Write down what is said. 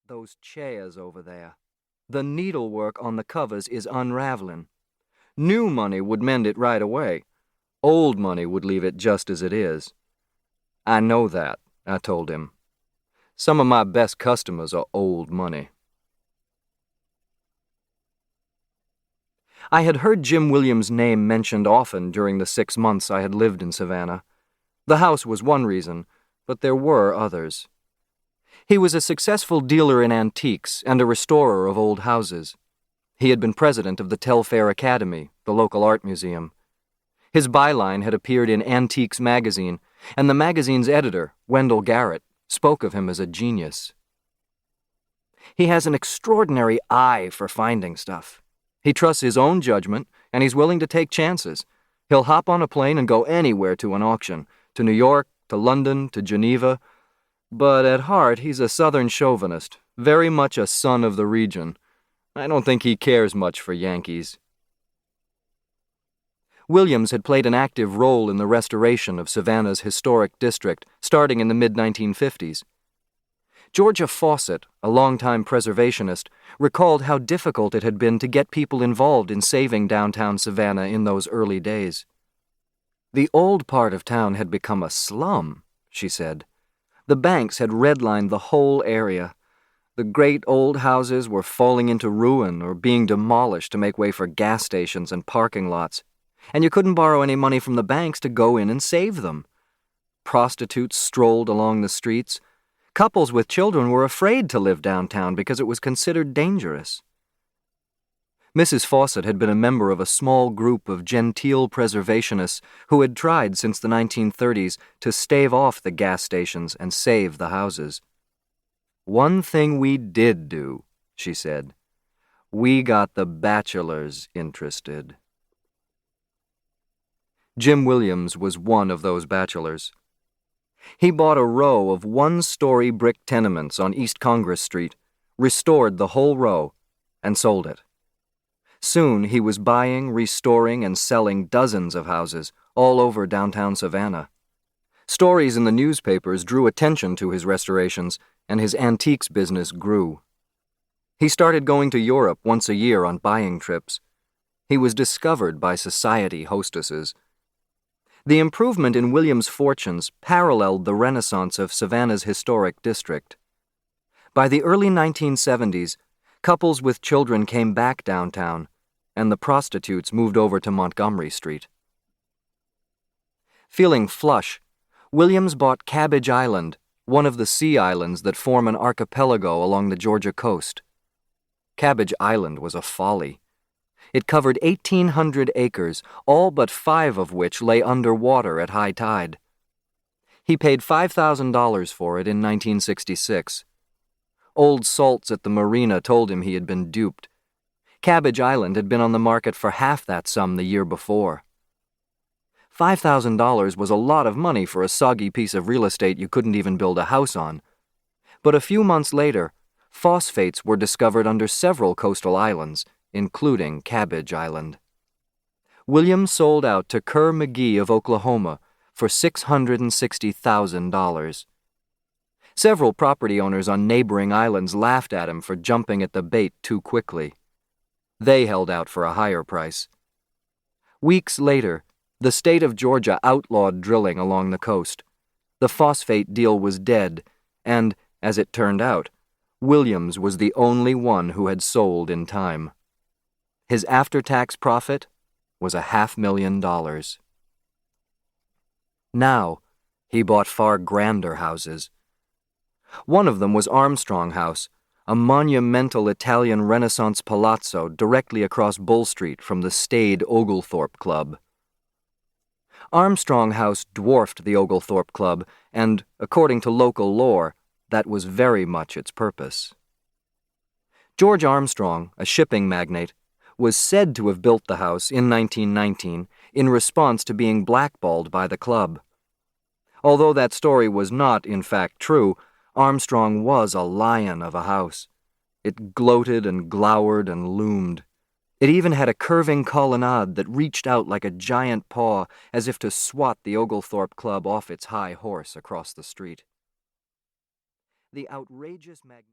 Those chairs over there. The needlework on the covers is unraveling. New money would mend it right away. Old money would leave it just as it is. I know that, I told him. Some of my best customers are old money. I had heard Jim Williams' name mentioned often during the 6 months I had lived in Savannah. The house was one reason, but there were others. He was a successful dealer in antiques and a restorer of old houses. He had been president of the Telfair Academy, the local art museum. His byline had appeared in Antiques magazine, and the magazine's editor, Wendell Garrett, spoke of him as a genius. He has an extraordinary eye for finding stuff. He trusts his own judgment, and he's willing to take chances. He'll hop on a plane and go anywhere to an auction, to New York, to London, to Geneva. But at heart, he's a Southern chauvinist, very much a son of the region. I don't think he cares much for Yankees. Williams had played an active role in the restoration of Savannah's historic district, starting in the mid-1950s. Georgia Fawcett, a longtime preservationist, recalled how difficult it had been to get people involved in saving downtown Savannah in those early days. The old part of town had become a slum, she said. The banks had redlined the whole area. The great old houses were falling into ruin or being demolished to make way for gas stations and parking lots, and you couldn't borrow any money from the banks to go in and save them. Prostitutes strolled along the streets. Couples with children were afraid to live downtown because it was considered dangerous. Mrs. Fawcett had been a member of a small group of genteel preservationists who had tried since the 1930s to stave off the gas stations and save the houses. "One thing we did do," she said. "We got the bachelors interested." Jim Williams was one of those bachelors. He bought a row of one-story brick tenements on East Congress Street, restored the whole row, and sold it. Soon he was buying, restoring, and selling dozens of houses all over downtown Savannah. Stories in the newspapers drew attention to his restorations, and his antiques business grew. He started going to Europe once a year on buying trips. He was discovered by society hostesses. The improvement in Williams' fortunes paralleled the renaissance of Savannah's historic district. By the early 1970s, couples with children came back downtown, and the prostitutes moved over to Montgomery Street. Feeling flush, Williams bought Cabbage Island, one of the sea islands that form an archipelago along the Georgia coast. Cabbage Island was a folly. It covered 1,800 acres, all but 5 of which lay under water at high tide. He paid $5,000 for it in 1966. Old salts at the marina told him he had been duped. Cabbage Island had been on the market for half that sum the year before. $5,000 was a lot of money for a soggy piece of real estate you couldn't even build a house on. But a few months later, phosphates were discovered under several coastal islands, including Cabbage Island. Williams sold out to Kerr McGee of Oklahoma for $660,000. Several property owners on neighboring islands laughed at him for jumping at the bait too quickly. They held out for a higher price. Weeks later, the state of Georgia outlawed drilling along the coast. The phosphate deal was dead, and, as it turned out, Williams was the only one who had sold in time. His after-tax profit was $500,000. Now, he bought far grander houses. One of them was Armstrong House, a monumental Italian Renaissance palazzo directly across Bull Street from the staid Oglethorpe Club. Armstrong House dwarfed the Oglethorpe Club, and, according to local lore, that was very much its purpose. George Armstrong, a shipping magnate, was said to have built the house in 1919 in response to being blackballed by the club. Although that story was not, in fact, true, Armstrong was a lion of a house. It gloated and glowered and loomed. It even had a curving colonnade that reached out like a giant paw as if to swat the Oglethorpe Club off its high horse across the street. The outrageous